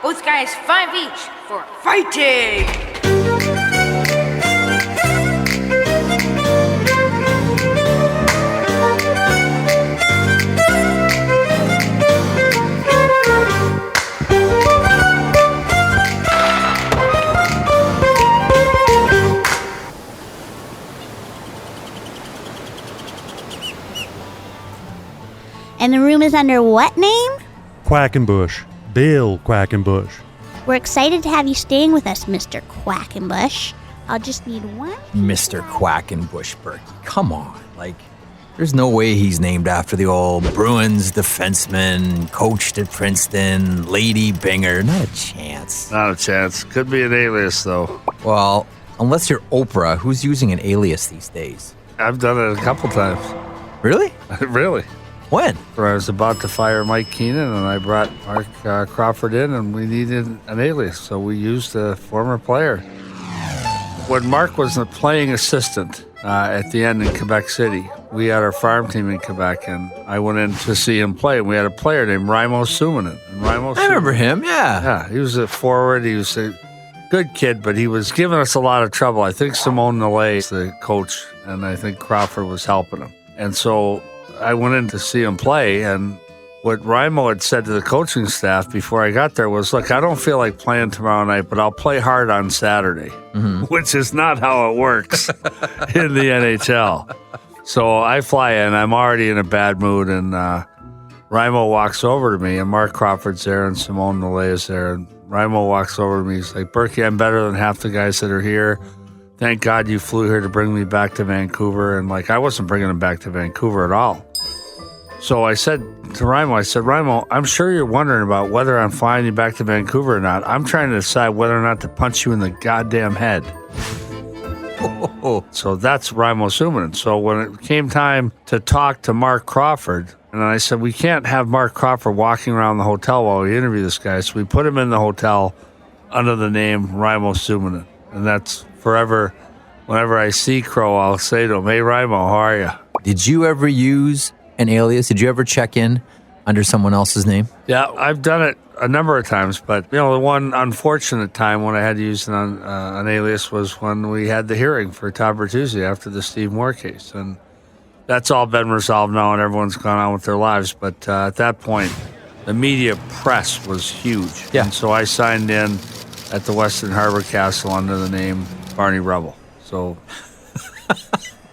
Both guys 5 each for fighting! And the room is under what name? Quackenbush. Bill Quackenbush. We're excited to have you staying with us, Mr. Quackenbush. I'll just need one. Mr. Quackenbush, Burkie. Come on. There's no way he's named after the old Bruins defenseman, coached at Princeton, Lady Binger. Not a chance. Not a chance. Could be an alias, though. Well, unless you're Oprah, who's using an alias these days? I've done it a couple times. Really? Really? When? I was about to fire Mike Keenan, and I brought Mark Crawford in, and we needed an alias, so we used a former player. When Mark was a playing assistant at the end in Quebec City, we had our farm team in Quebec, and I went in to see him play, and we had a player named Raimo Suominen. I remember him, yeah. Yeah, he was a forward. He was a good kid, but he was giving us a lot of trouble. I think Simone Nalé is the coach, and I think Crawford was helping him. And so I went in to see him play, and what Raimo had said to the coaching staff before I got there was, look, I don't feel like playing tomorrow night, but I'll play hard on Saturday, which is not how it works in the NHL. So I fly in. I'm already in a bad mood, and Raimo walks over to me, and Mark Crawford's there, and Simone Nalé is there, and Raimo walks over to me. He's like, Burkie, I'm better than half the guys that are here. Thank God you flew here to bring me back to Vancouver. And I wasn't bringing him back to Vancouver at all. So I said to Raimo, I'm sure you're wondering about whether I'm flying you back to Vancouver or not. I'm trying to decide whether or not to punch you in the goddamn head. So that's Raimo Suominen. So when it came time to talk to Mark Crawford, and I said, we can't have Mark Crawford walking around the hotel while we interview this guy. So we put him in the hotel under the name Raimo Suominen. And that's forever. Whenever I see Crow, I'll say to him, hey, Raimo, how are you? Did you ever use an alias? Did you ever check in under someone else's name? Yeah, I've done it a number of times, but the one unfortunate time when I had to use an alias was when we had the hearing for Todd Bertuzzi after the Steve Moore case, and that's all been resolved now, and everyone's gone on with their lives. But at that point, the media press was huge, and so I signed in at the Western Harbor Castle under the name Barney Rubble. So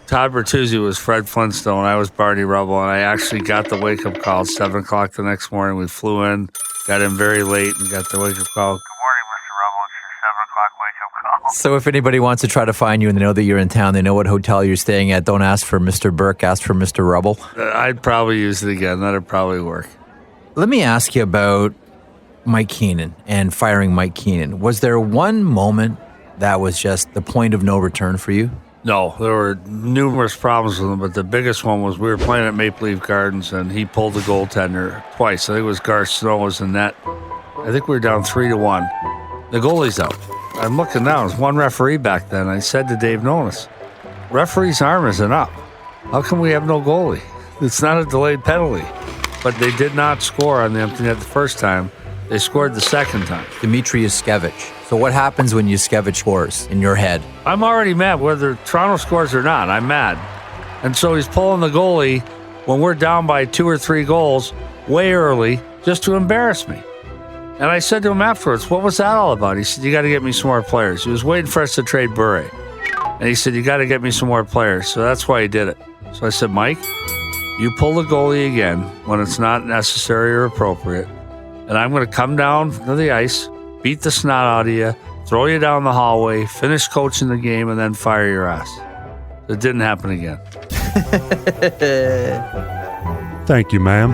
Todd Bertuzzi was Fred Flintstone. I was Barney Rubble, and I actually got the wake-up call at 7 o'clock the next morning. We flew in, got in very late, and got the wake-up call. Good morning, Mr. Rubble. It's your 7 o'clock wake-up call. So if anybody wants to try to find you and they know that you're in town, they know what hotel you're staying at, don't ask for Mr. Burke, ask for Mr. Rubble. I'd probably use it again. That'd probably work. Let me ask you about Mike Keenan and firing Mike Keenan. Was there one moment that was just the point of no return for you? No, there were numerous problems with him, but the biggest one was we were playing at Maple Leaf Gardens, and he pulled the goaltender twice. I think it was Garth Snow was in net. I think we were down 3-1. The goalie's out. I'm looking down. There's one referee back then. I said to Dave Nonis, referee's arm isn't up. How come we have no goalie? It's not a delayed penalty. But they did not score on the empty net the first time. They scored the second time. Dmitry Yushkevich. So what happens when Yushkevich scores in your head? I'm already mad. Whether Toronto scores or not, I'm mad. And so he's pulling the goalie when we're down by 2 or 3 goals way early just to embarrass me. And I said to him afterwards, what was that all about? He said, you got to get me some more players. He was waiting for us to trade Burke. And he said, you got to get me some more players. So that's why he did it. So I said, Mike, you pull the goalie again when it's not necessary or appropriate. And I'm going to come down to the ice, beat the snot out of you, throw you down the hallway, finish coaching the game, and then fire your ass. It didn't happen again. Thank you, ma'am.